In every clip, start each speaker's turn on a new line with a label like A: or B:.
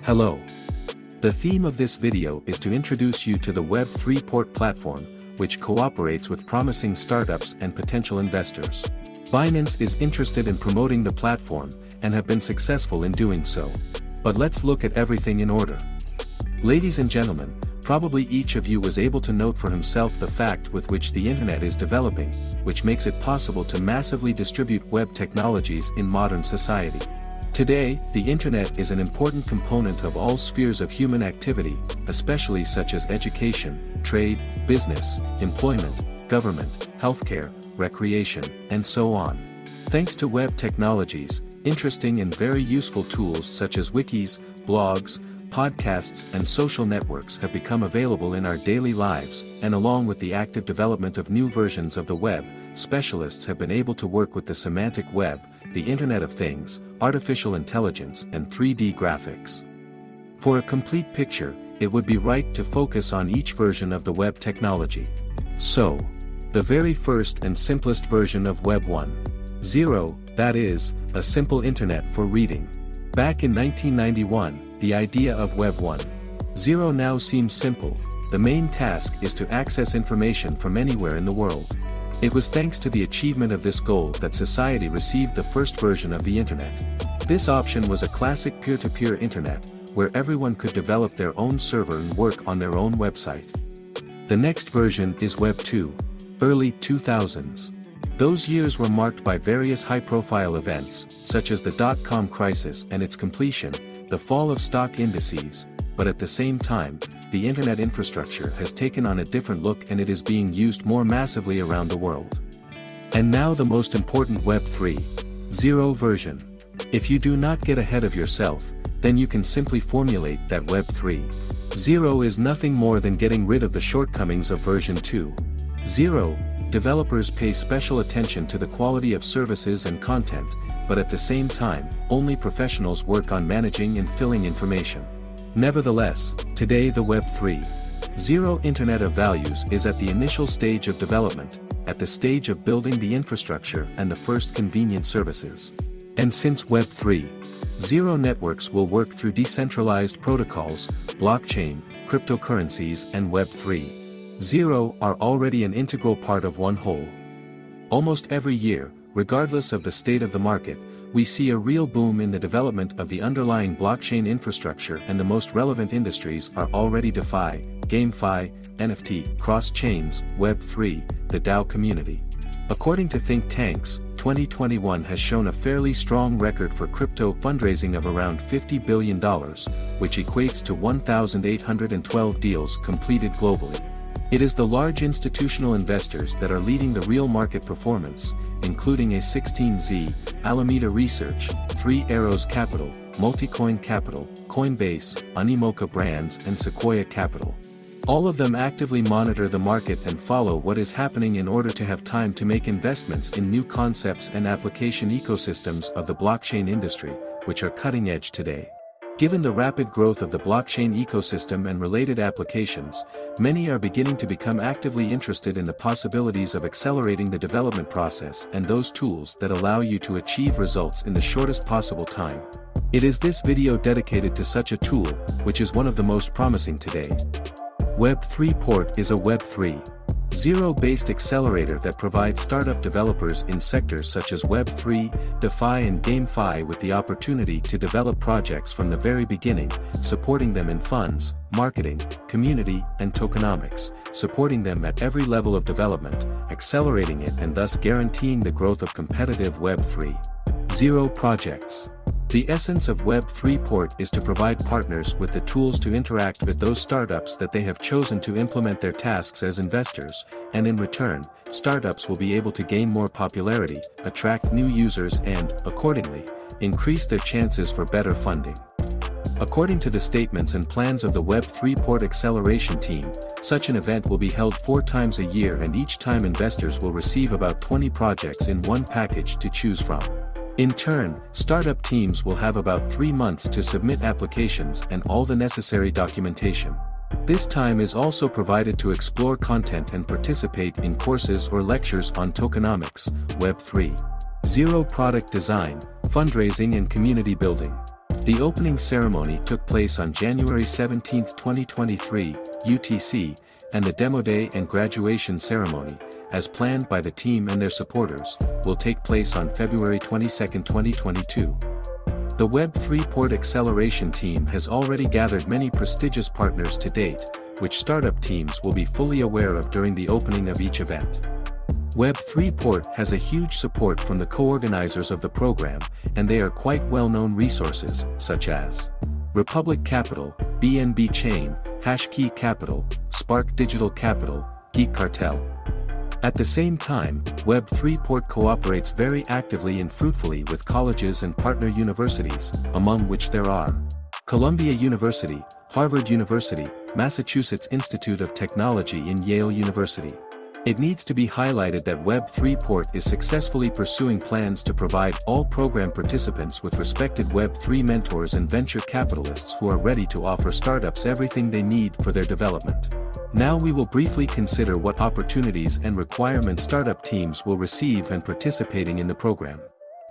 A: Hello. The theme of this video is to introduce you to the Web3Port platform, which cooperates with promising startups and potential investors. Binance is interested in promoting the platform, and have been successful in doing so. But let's look at everything in order. Ladies and gentlemen, probably each of you was able to note for himself the fact with which the internet is developing, which makes it possible to massively distribute web technologies in modern society. Today, the internet is an important component of all spheres of human activity, especially such as education, trade, business, employment, government, healthcare, recreation, and so on. Thanks to web technologies, interesting and very useful tools such as wikis, blogs, podcasts and social networks have become available in our daily lives, and along with the active development of new versions of the web, specialists have been able to work with the semantic web, the Internet of Things, artificial intelligence and 3D graphics. For a complete picture, it would be right to focus on each version of the web technology. So, the very first and simplest version of Web 1.0, that is, a simple internet for reading. Back in 1991, the idea of Web 1.0 now seems simple. The main task is to access information from anywhere in the world. It was thanks to the achievement of this goal that society received the first version of the internet. This option was a classic peer-to-peer internet, where everyone could develop their own server and work on their own website. The next version is Web 2, early 2000s. Those years were marked by various high-profile events, such as the dot-com crisis and its completion, the fall of stock indices, but at the same time, the internet infrastructure has taken on a different look and it is being used more massively around the world. And now the most important Web 3.0 version. If you do not get ahead of yourself, then you can simply formulate that Web 3.0 is nothing more than getting rid of the shortcomings of version 2.0. Developers pay special attention to the quality of services and content, but at the same time, only professionals work on managing and filling information. Nevertheless, today the Web 3.0 Internet of Values is at the initial stage of development, at the stage of building the infrastructure and the first convenient services. And since Web 3.0 networks will work through decentralized protocols, blockchain, cryptocurrencies and Web 3.0 are already an integral part of one whole. Almost every year, regardless of the state of the market, we see a real boom in the development of the underlying blockchain infrastructure, and the most relevant industries are already DeFi, GameFi, NFT, cross-chains, Web3, the DAO community. According to think tanks, 2021 has shown a fairly strong record for crypto fundraising of around $50 billion, which equates to 1,812 deals completed globally. It is the large institutional investors that are leading the real market performance, including A16Z, Alameda Research, 3 Arrows Capital, Multicoin Capital, Coinbase, Animoca Brands and Sequoia Capital. All of them actively monitor the market and follow what is happening in order to have time to make investments in new concepts and application ecosystems of the blockchain industry, which are cutting edge today. Given the rapid growth of the blockchain ecosystem and related applications, many are beginning to become actively interested in the possibilities of accelerating the development process and those tools that allow you to achieve results in the shortest possible time. It is this video dedicated to such a tool, which is one of the most promising today. Web3Port is a Web 3.0 based accelerator that provides startup developers in sectors such as Web3, DeFi and GameFi with the opportunity to develop projects from the very beginning, supporting them in funds, marketing, community, and tokenomics, supporting them at every level of development, accelerating it and thus guaranteeing the growth of competitive Web 3.0 projects. The essence of Web3Port is to provide partners with the tools to interact with those startups that they have chosen to implement their tasks as investors, and in return, startups will be able to gain more popularity, attract new users and, accordingly, increase their chances for better funding. According to the statements and plans of the Web3Port Acceleration team, such an event will be held 4 times a year, and each time investors will receive about 20 projects in one package to choose from. In turn, startup teams will have about 3 months to submit applications and all the necessary documentation. This time is also provided to explore content and participate in courses or lectures on tokenomics, Web 3.0 product design, fundraising and community building. The opening ceremony took place on January 17, 2023, UTC, and the demo day and graduation ceremony, as planned by the team and their supporters, will take place on February 22, 2022. The Web3Port Acceleration team has already gathered many prestigious partners to date, which startup teams will be fully aware of during the opening of each event. Web3Port has a huge support from the co-organizers of the program, and they are quite well-known resources, such as Republic Capital, BNB Chain, HashKey Capital, Spark Digital Capital, Geekcartel. At the same time, Web3Port cooperates very actively and fruitfully with colleges and partner universities, among which there are Columbia University, Harvard University, Massachusetts Institute of Technology and Yale University. It needs to be highlighted that Web3Port is successfully pursuing plans to provide all program participants with respected Web3 mentors and venture capitalists who are ready to offer startups everything they need for their development. Now we will briefly consider what opportunities and requirements startup teams will receive when participating in the program.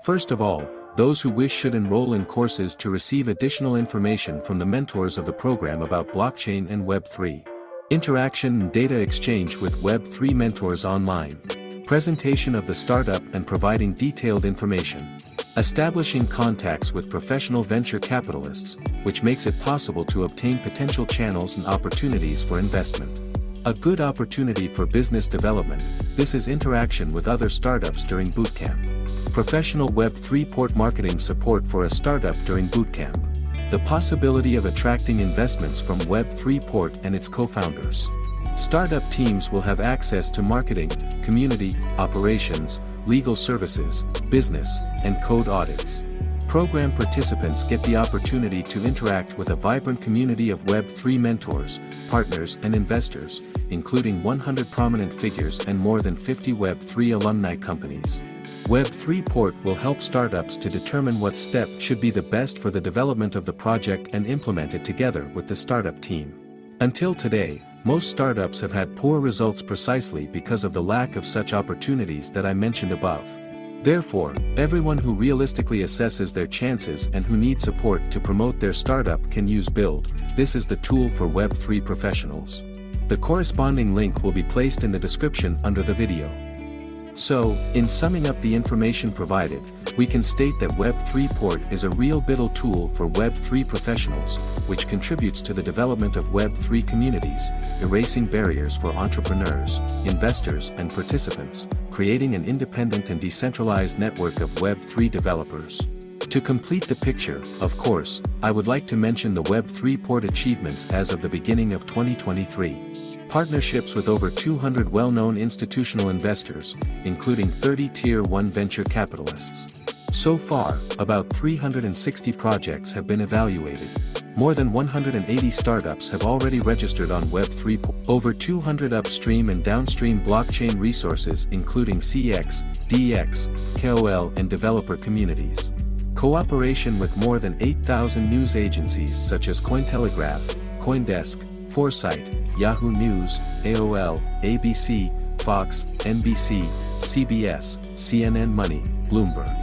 A: First of all, those who wish should enroll in courses to receive additional information from the mentors of the program about blockchain and Web3. Interaction and data exchange with Web3 mentors online. Presentation of the startup and providing detailed information. Establishing contacts with professional venture capitalists, which makes it possible to obtain potential channels and opportunities for investment. A good opportunity for business development, this is interaction with other startups during bootcamp. Professional Web3Port marketing support for a startup during bootcamp. The possibility of attracting investments from Web3Port and its co-founders. Startup teams will have access to marketing, community, operations, legal services, business, and code audits. Program participants get the opportunity to interact with a vibrant community of Web3 mentors, partners and investors, including 100 prominent figures and more than 50 Web3 alumni companies. Web3Port will help startups to determine what step should be the best for the development of the project and implement it together with the startup team. Until today, most startups have had poor results precisely because of the lack of such opportunities that I mentioned above. Therefore, everyone who realistically assesses their chances and who needs support to promote their startup can use BUIDL. This is the tool for Web3 professionals. The corresponding link will be placed in the description under the video. So, in summing up the information provided, we can state that Web3Port is a real BUIDL tool for Web3 professionals, which contributes to the development of Web3 communities, erasing barriers for entrepreneurs, investors and participants, creating an independent and decentralized network of Web3 developers. To complete the picture, of course, I would like to mention the Web3Port achievements as of the beginning of 2023. Partnerships with over 200 well-known institutional investors, including 30 Tier 1 venture capitalists. So far, about 360 projects have been evaluated. More than 180 startups have already registered on Web3Port. Over 200 upstream and downstream blockchain resources including CX, DX, KOL and developer communities. Cooperation with more than 8,000 news agencies such as Cointelegraph, Coindesk, Foresight, Yahoo News, AOL, ABC, Fox, NBC, CBS, CNN Money, Bloomberg.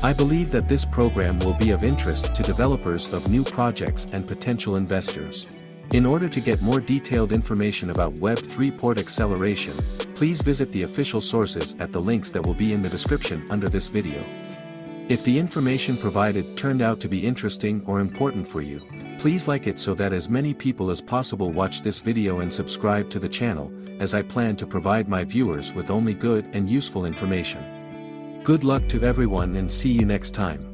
A: I believe that this program will be of interest to developers of new projects and potential investors. In order to get more detailed information about Web3Port Acceleration, please visit the official sources at the links that will be in the description under this video. If the information provided turned out to be interesting or important for you, please like it so that as many people as possible watch this video and subscribe to the channel, as I plan to provide my viewers with only good and useful information. Good luck to everyone and see you next time.